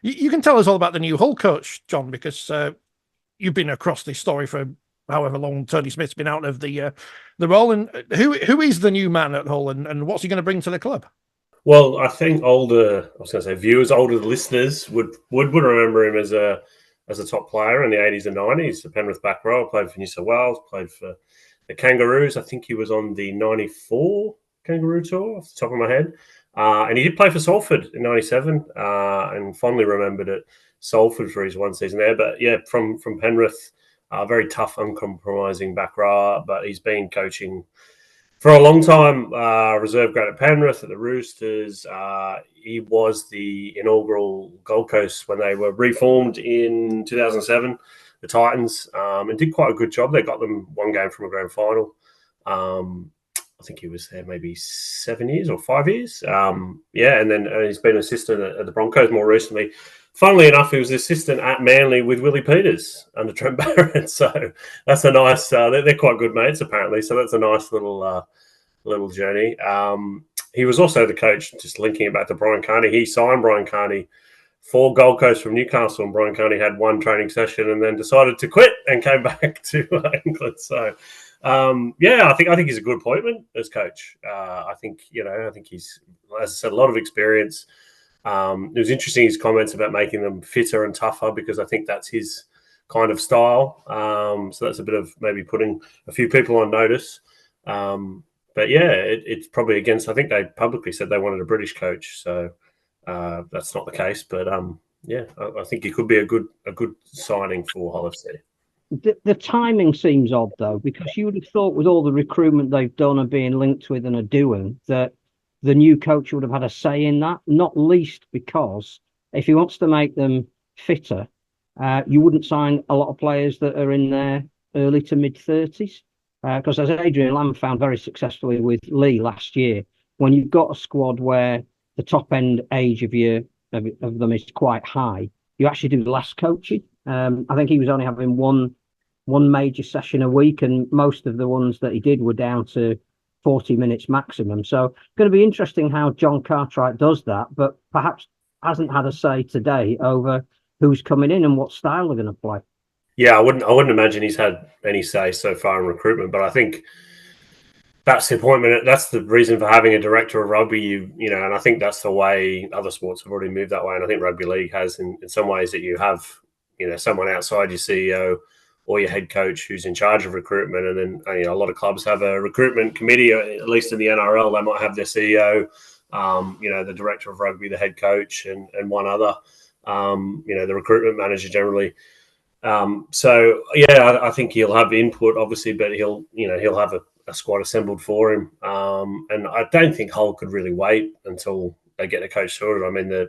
You can tell us all about the new Hull coach, John, because you've been across this story for however long Tony Smith's been out of the role. And who is the new man at Hull, and what's he going to bring to the club? Well, I think viewers, older listeners would remember him as a top player in the 80s and 90s. The Penrith back row, played for New South Wales, played for the Kangaroos. I think he was on the 94 Kangaroo tour off the top of my head. And he did play for Salford in 97 and fondly remembered at Salford for his one season there. But yeah, from Penrith, very tough, uncompromising back row, but he's been coaching for a long time, reserve grade at Penrith, at the Roosters. He was the inaugural Gold Coast when they were reformed in 2007, the Titans, and did quite a good job. They got them one game from a grand final. I think he was there maybe 7 years or 5 years. And then he's been assistant at the Broncos more recently. Funnily enough, he was assistant at Manly with Willie Peters under Trent Barrett. So that's a nice. They're quite good mates apparently. So that's a nice little journey. He was also the coach. Just linking it back to Brian Carney, he signed Brian Carney for Gold Coast from Newcastle, and Brian Carney had one training session and then decided to quit and came back to England. So I think he's a good appointment as coach. I think he's, as I said, a lot of experience. It was interesting his comments about making them fitter and tougher, because I think that's his kind of style. So that's a bit of maybe putting a few people on notice. But yeah, it's probably against. I think they publicly said they wanted a British coach, so that's not the case. But I think he could be a good signing for Hull FC. The timing seems odd though, because you would have thought with all the recruitment they've done and being linked with and are doing, that the new coach would have had a say in that, not least because if he wants to make them fitter, you wouldn't sign a lot of players that are in their early to mid-30s. Because as Adrian Lamb found very successfully with Lee last year, when you've got a squad where the top end age of them is quite high, you actually do less coaching. I think he was only having one major session a week, and most of the ones that he did were down to 40 minutes maximum. So it's going to be interesting how John Cartwright does that, but perhaps hasn't had a say today over who's coming in and what style they're going to play. Yeah, I wouldn't imagine he's had any say so far in recruitment, but I think that's the appointment. That's the reason for having a director of rugby, and I think that's the way other sports have already moved that way. And I think rugby league has in some ways, that you have, someone outside your CEO or your head coach who's in charge of recruitment. And then, a lot of clubs have a recruitment committee, at least in the NRL, they might have their CEO, the director of rugby, the head coach, and one other, the recruitment manager generally. I think he'll have input, obviously, but he'll have a squad assembled for him. And I don't think Hull could really wait until they get a coach sorted. I mean,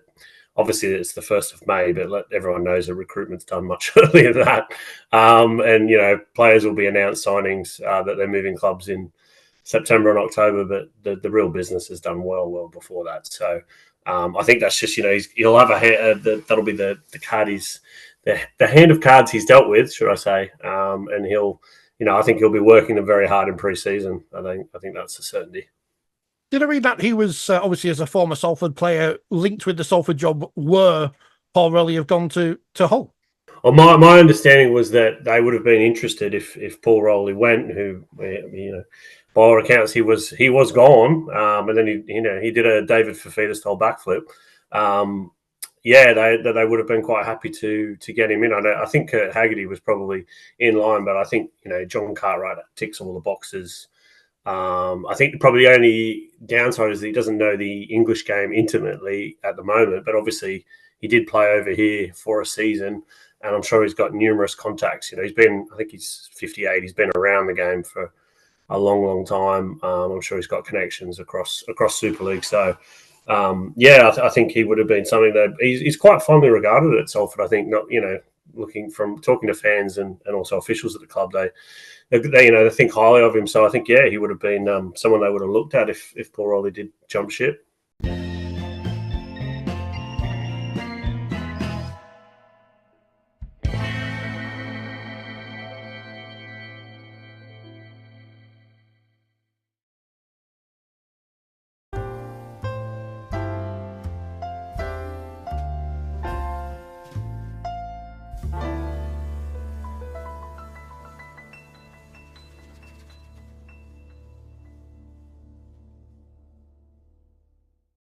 obviously it's the 1st of May, but everyone knows that recruitment's done much earlier than that. And players will be announced signings that they're moving clubs in September and October, but the real business is done well before that. So I think that's just, he'll have that'll be the card the hand of cards he's dealt with, should I say, and he'll, I think he'll be working them very hard in pre-season. I think that's a certainty. Did I read that he was obviously, as a former Salford player, linked with the Salford job? Were Paul Rowley have gone to Hull? Well, my understanding was that they would have been interested if Paul Rowley went, who, by all accounts he was gone, and then he did a David Fafita style backflip. They would have been quite happy to get him in. I think Kurt Haggerty was probably in line, but I think John Cartwright ticks all the boxes. I think probably the only downside is that he doesn't know the English game intimately at the moment, but obviously he did play over here for a season, and I'm sure he's got numerous contacts. I think he's 58. He's been around the game for a long time. I'm sure he's got connections across Super League. So. I think he would have been something that he's quite fondly regarded at Salford. I think, looking from talking to fans and also officials at the club, they think highly of him. So I think, he would have been someone they would have looked at if Paul Rowley did jump ship.